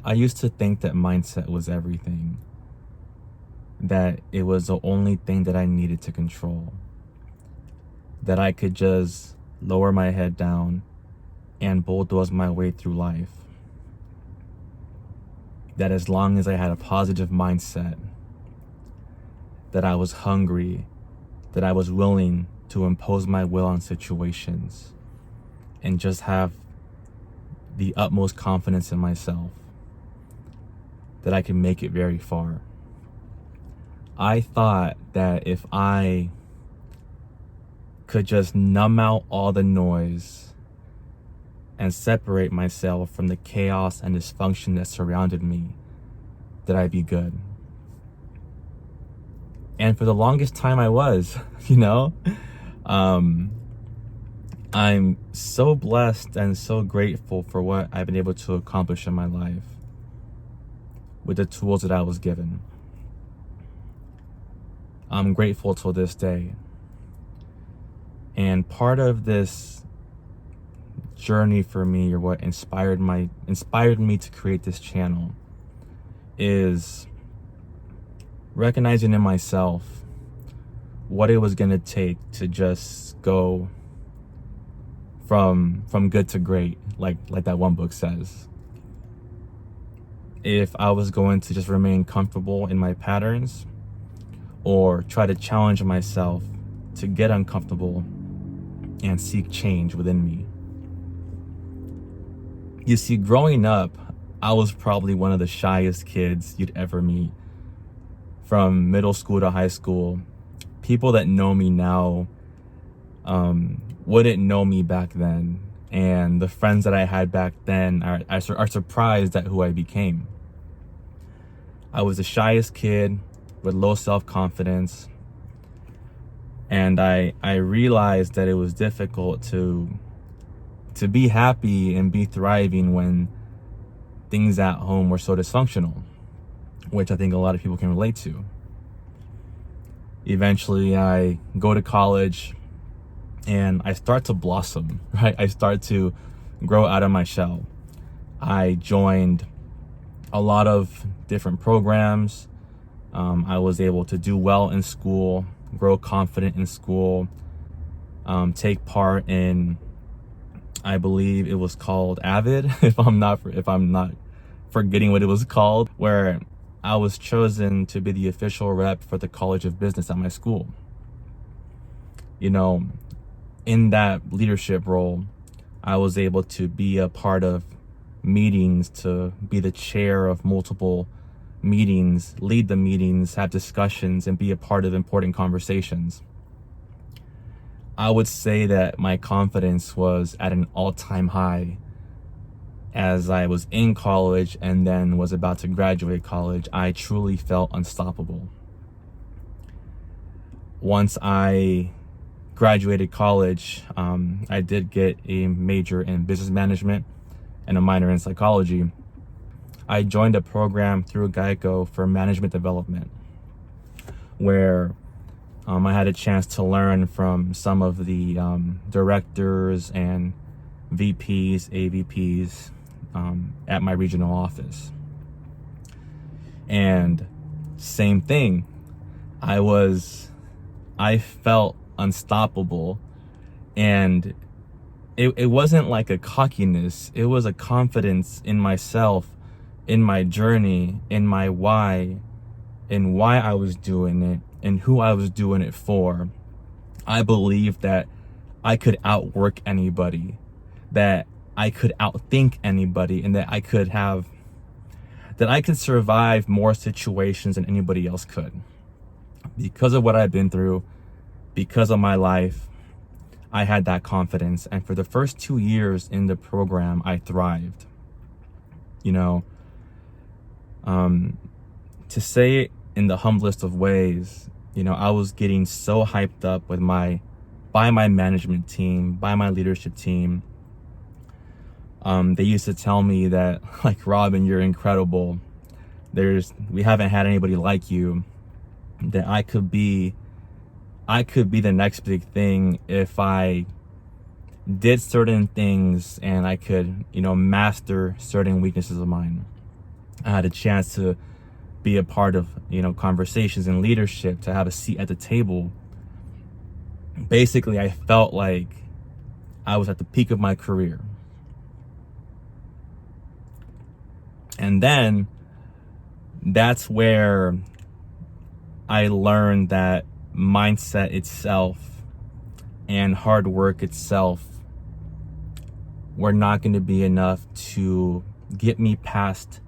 I used to think that mindset was everything, that it was the only thing that I needed to control, that I could just lower my head down and bulldoze my way through life. That as long as I had a positive mindset, that I was hungry, that I was willing to impose my will on situations and just have the utmost confidence in myself, that I could make it very far. I thought that if I could just numb out all the noise and separate myself from the chaos and dysfunction that surrounded me, that I'd be good. And for the longest time I was, you know? I'm so blessed and so grateful for what I've been able to accomplish in my life with the tools that I was given. I'm grateful till this day. And part of this journey for me, or what inspired me to create this channel, is recognizing in myself what it was gonna take to just go from good to great, like that one book says. If I was going to just remain comfortable in my patterns, or try to challenge myself to get uncomfortable and seek change within me. You see, growing up, I was probably one of the shyest kids you'd ever meet. From middle school to high school, people that know me now wouldn't know me back then. And the friends that I had back then are surprised at who I became. I was the shyest kid with low self-confidence. And I realized that it was difficult to be happy and be thriving when things at home were so dysfunctional, which I think a lot of people can relate to. Eventually, I go to college and I start to blossom, right? I start to grow out of my shell. I joined a lot of different programs. I was able to do well in school, grow confident in school, take part in, I believe it was called AVID, if I'm not forgetting what it was called, where I was chosen to be the official rep for the College of Business at my school. You know, in that leadership role, I was able to be a part of meetings, to be the chair of multiple meetings, lead the meetings, have discussions, and be a part of important conversations. I would say that my confidence was at an all-time high as I was in college and then was about to graduate college. I truly felt unstoppable. Once I graduated college, I did get a major in business management and a minor in psychology. I joined a program through Geico for management development, where I had a chance to learn from some of the directors and VPs, AVPs at my regional office. And same thing, I felt unstoppable, and it wasn't like a cockiness, it was a confidence in myself, in my journey, in my why, in why I was doing it, and who I was doing it for. I believed that I could outwork anybody, that I could outthink anybody, and that I could survive more situations than anybody else could. Because of what I've been through, because of my life, I had that confidence. And for the first 2 years in the program, I thrived. You know, to say it in the humblest of ways, you know, I was getting so hyped up by my management team, by my leadership team. They used to tell me that, like, Robin, you're incredible. We haven't had anybody like you. That I could be the next big thing if I did certain things and I could, you know, master certain weaknesses of mine. I had a chance to be a part of, conversations and leadership, to have a seat at the table. Basically, I felt like I was at the peak of my career. And then that's where I learned that mindset itself and hard work itself were not going to be enough to get me past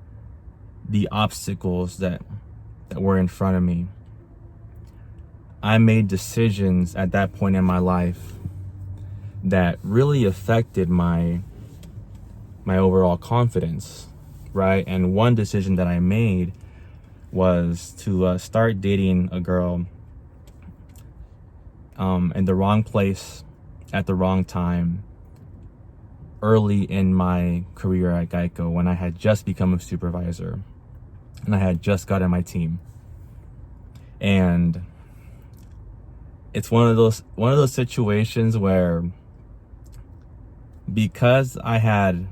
the obstacles that were in front of me. I made decisions at that point in my life that really affected my overall confidence, right? And one decision that I made was to start dating a girl in the wrong place at the wrong time, early in my career at Geico, when I had just become a supervisor and I had just gotten my team. And it's one of those situations where, because I had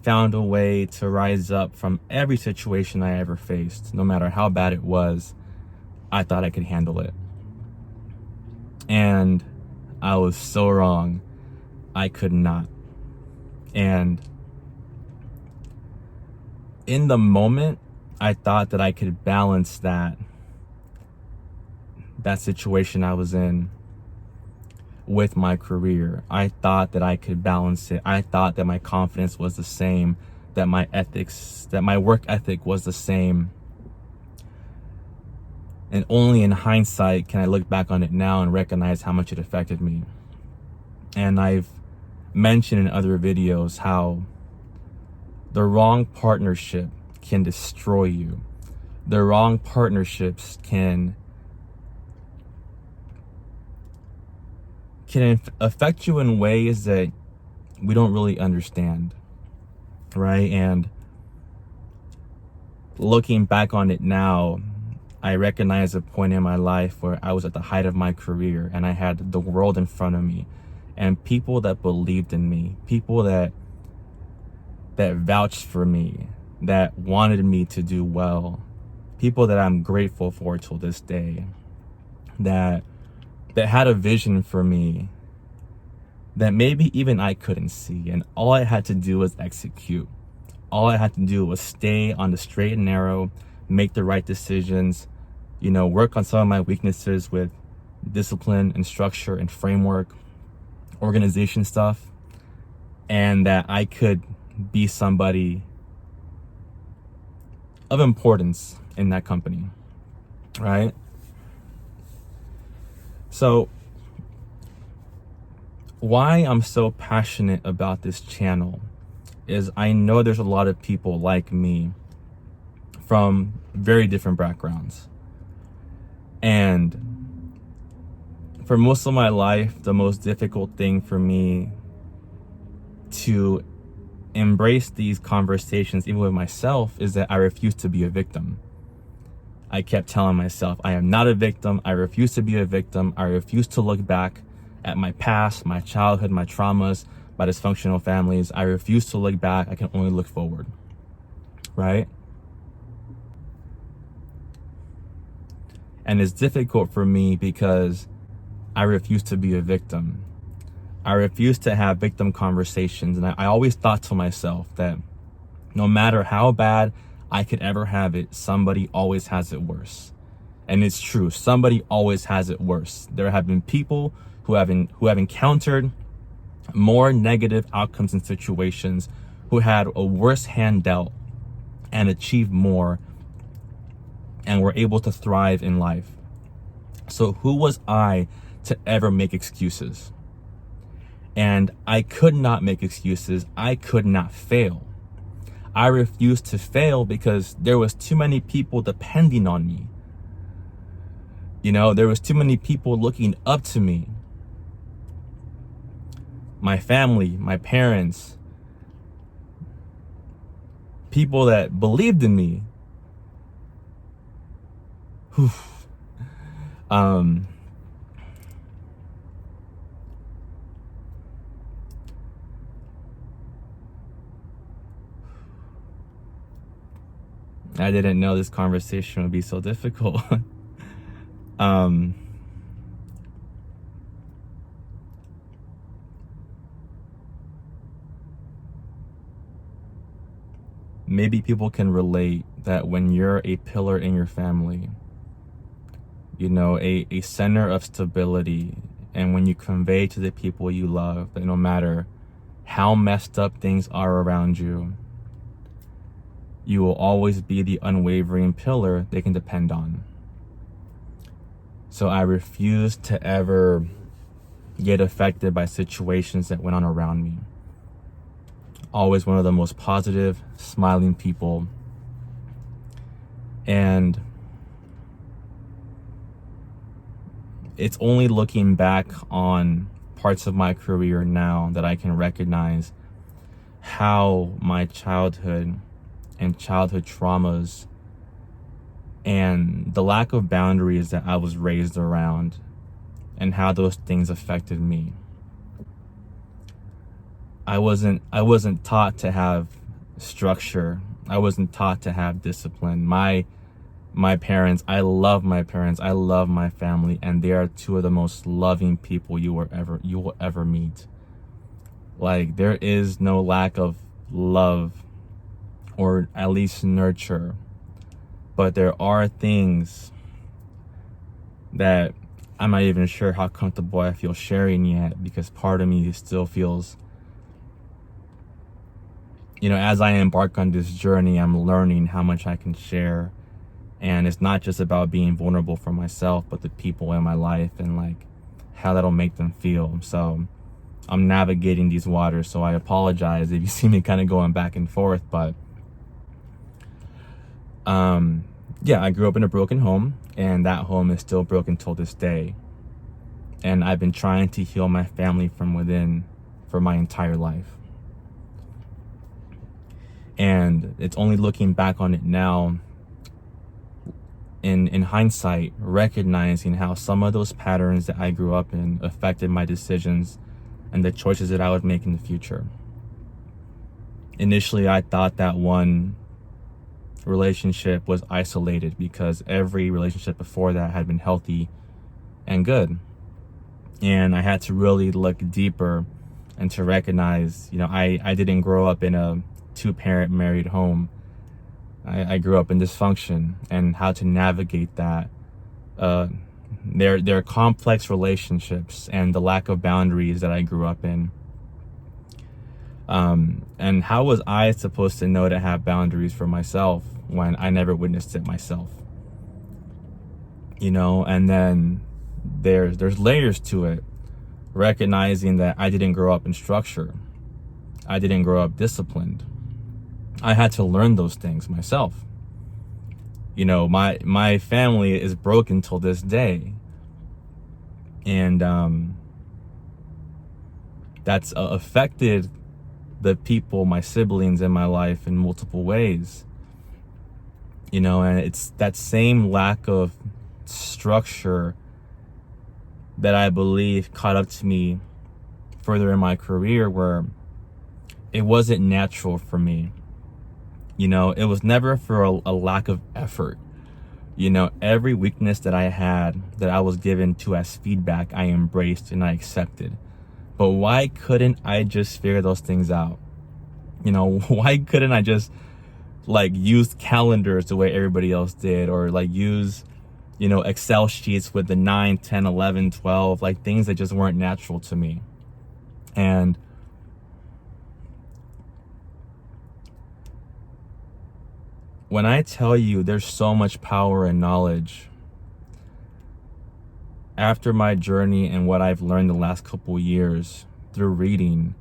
found a way to rise up from every situation I ever faced, no matter how bad it was, I thought I could handle it. And I was so wrong. I could not. And in the moment, I thought that I could balance that situation I was in with my career. I thought that I could balance it. I thought that my confidence was the same, that my work ethic was the same. And only in hindsight can I look back on it now and recognize how much it affected me. And I've mentioned in other videos how the wrong partnership can destroy you. The wrong partnerships can affect you in ways that we don't really understand, right? And looking back on it now, I recognize a point in my life where I was at the height of my career and I had the world in front of me and people that believed in me, people that vouched for me, that wanted me to do well, people that I'm grateful for till this day, that had a vision for me that maybe even I couldn't see. And all I had to do was execute. All I had to do was stay on the straight and narrow, make the right decisions, work on some of my weaknesses with discipline and structure and framework, organization stuff, and that I could be somebody of importance in that company, right? So why I'm so passionate about this channel is I know there's a lot of people like me from very different backgrounds. And for most of my life, the most difficult thing for me to embrace these conversations, even with myself, is that I refuse to be a victim. I kept telling myself, I am not a victim. I refuse to be a victim. I refuse to look back at my past, my childhood, my traumas, my dysfunctional families. I refuse to look back. I can only look forward, right? And it's difficult for me because I refuse to be a victim. I refuse to have victim conversations. And I always thought to myself that no matter how bad I could ever have it, somebody always has it worse. And it's true. Somebody always has it worse. There have been people who have encountered more negative outcomes in situations, who had a worse hand dealt and achieved more and were able to thrive in life. So who was I to ever make excuses? And I could not make excuses. I could not fail. I refused to fail because there was too many people depending on me. There was too many people looking up to me. My family, my parents, people that believed in me. Whew. I didn't know this conversation would be so difficult. um, Maybe people can relate that when you're a pillar in your family, you know, a center of stability, and when you convey to the people you love that no matter how messed up things are around you, you will always be the unwavering pillar they can depend on. So I refuse to ever get affected by situations that went on around me. Always one of the most positive, smiling people. And it's only looking back on parts of my career now that I can recognize how my childhood and childhood traumas and the lack of boundaries that I was raised around and how those things affected me. I wasn't taught to have structure. I wasn't taught to have discipline. My parents, I love my parents. I love my family, and they are two of the most loving people you will ever meet. Like, there is no lack of love, or at least nurture. But there are things that I'm not even sure how comfortable I feel sharing yet, because part of me still feels, you know, as I embark on this journey, I'm learning how much I can share. And it's not just about being vulnerable for myself, but the people in my life and like how that'll make them feel. So I'm navigating these waters. So I apologize if you see me kind of going back and forth, but yeah, I grew up in a broken home, and that home is still broken till this day. And I've been trying to heal my family from within for my entire life. And it's only looking back on it now, in hindsight, recognizing how some of those patterns that I grew up in affected my decisions and the choices that I would make in the future. Initially, I thought that one relationship was isolated because every relationship before that had been healthy and good. And I had to really look deeper and to recognize, you know, I didn't grow up in a two-parent married home. I grew up in dysfunction, and how to navigate that. They're complex relationships and the lack of boundaries that I grew up in. And how was I supposed to know to have boundaries for myself when I never witnessed it myself? You know, and then there's layers to it. Recognizing that I didn't grow up in structure. I didn't grow up disciplined. I had to learn those things myself. You know, my family is broken till this day. And that's affected the people, my siblings in my life, in multiple ways. You know, and it's that same lack of structure that I believe caught up to me further in my career, where it wasn't natural for me. You know, it was never for a lack of effort. You know, every weakness that I had, that I was given to as feedback, I embraced and I accepted. But why couldn't I just figure those things out? You know, why couldn't I just like use calendars the way everybody else did, or like use, you know, Excel sheets with the 9, 10, 11, 12, like things that just weren't natural to me. And when I tell you there's so much power in knowledge, after my journey and what I've learned the last couple years through reading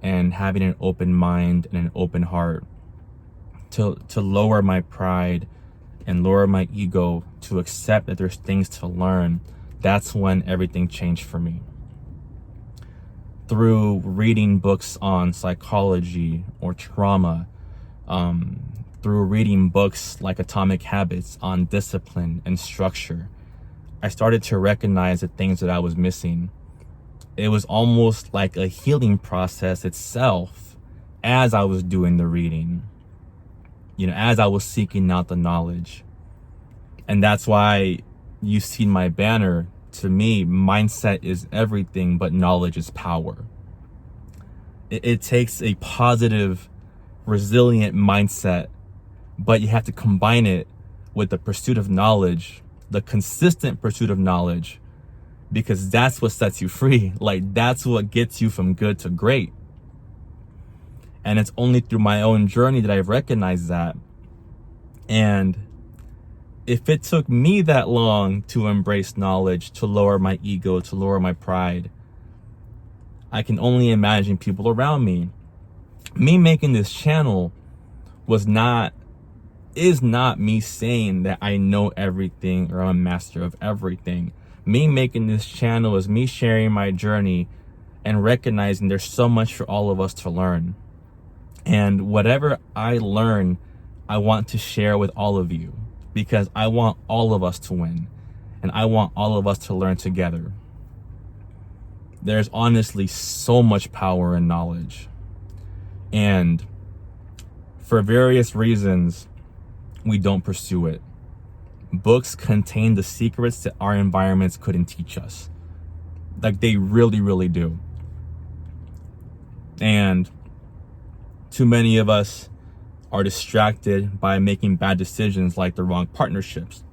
and having an open mind and an open heart, to lower my pride and lower my ego, to accept that there's things to learn, that's when everything changed for me. Through reading books on psychology or trauma, through reading books like Atomic Habits on discipline and structure, I started to recognize the things that I was missing. It was almost like a healing process itself as I was doing the reading. as I was seeking out the knowledge. And that's why you see my banner. To me, mindset is everything, but knowledge is power. It takes a positive, resilient mindset, but you have to combine it with the pursuit of knowledge, the consistent pursuit of knowledge, because that's what sets you free. Like, that's what gets you from good to great. And it's only through my own journey that I've recognized that. And if it took me that long to embrace knowledge, to lower my ego, to lower my pride, I can only imagine people around me. Me making this channel is not me saying that I know everything or I'm a master of everything. Me making this channel is me sharing my journey and recognizing there's so much for all of us to learn. And whatever I learn, I want to share with all of you, because I want all of us to win, and I want all of us to learn together. There's honestly so much power in knowledge. And for various reasons, we don't pursue it. Books contain the secrets that our environments couldn't teach us. Like, they really, really do. And too many of us are distracted by making bad decisions, like the wrong partnerships,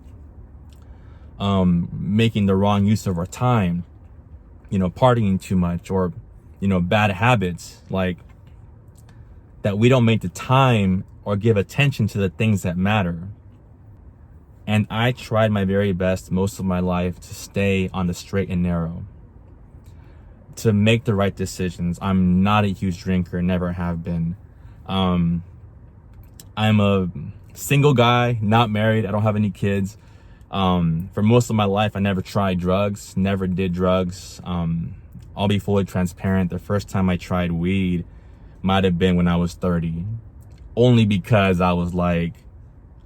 making the wrong use of our time, partying too much, or, bad habits, like that we don't make the time or give attention to the things that matter. And I tried my very best most of my life to stay on the straight and narrow, to make the right decisions. I'm not a huge drinker, never have been. I'm a single guy, not married. I don't have any kids. For most of my life, I never tried drugs, never did drugs. I'll be fully transparent. The first time I tried weed might have been when I was 30, only because I was like,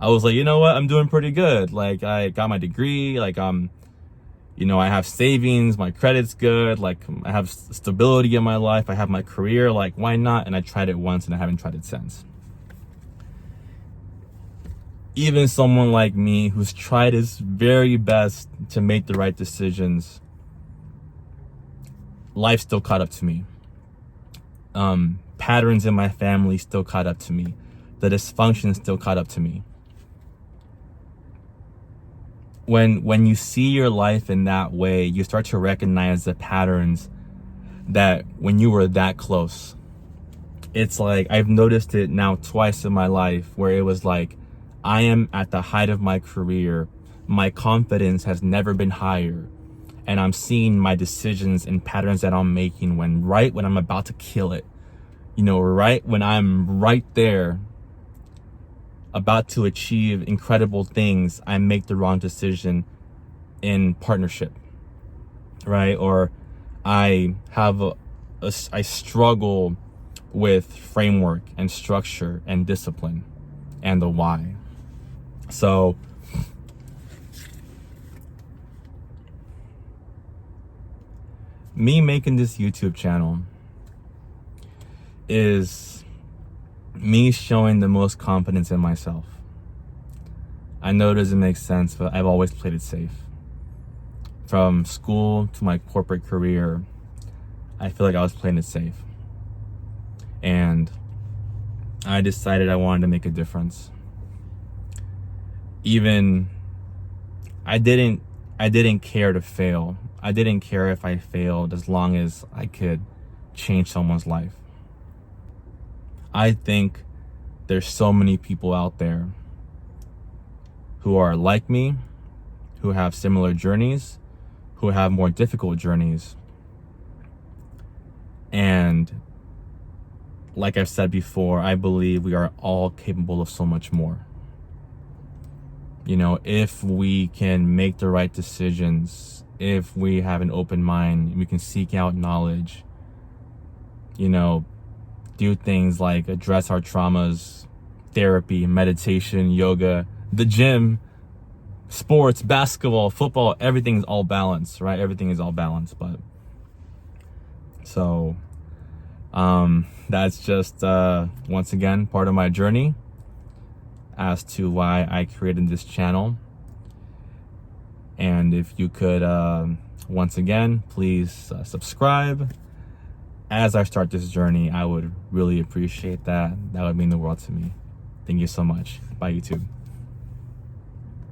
you know what? I'm doing pretty good. Like, I got my degree. Like, I have savings. My credit's good. Like, I have stability in my life. I have my career. Like, why not? And I tried it once and I haven't tried it since. Even someone like me who's tried his very best to make the right decisions, life still caught up to me. Patterns in my family still caught up to me. The dysfunction still caught up to me. When you see your life in that way, you start to recognize the patterns that when you were that close. It's like, I've noticed it now twice in my life, where it was like, I am at the height of my career. My confidence has never been higher. And I'm seeing my decisions and patterns that I'm making when I'm about to kill it. Right when I'm right there, about to achieve incredible things, I make the wrong decision in partnership, right? Or I struggle with framework and structure and discipline and the why. So me making this YouTube channel is me showing the most confidence in myself. I know it doesn't make sense, but I've always played it safe. From school to my corporate career, I feel like I was playing it safe. And I decided I wanted to make a difference. I didn't care to fail. I didn't care if I failed, as long as I could change someone's life. I think there's so many people out there who are like me, who have similar journeys, who have more difficult journeys. And like I've said before, I believe we are all capable of so much more. If we can make the right decisions, if we have an open mind, we can seek out knowledge, do things like address our traumas, therapy, meditation, yoga, the gym, sports, basketball, football, everything's all balanced, right? Everything is all balanced. But so that's just once again part of my journey. as to why I created this channel. And if you could, once again, please subscribe as I start this journey. I would really appreciate that. That would mean the world to me. Thank you so much. Bye, YouTube.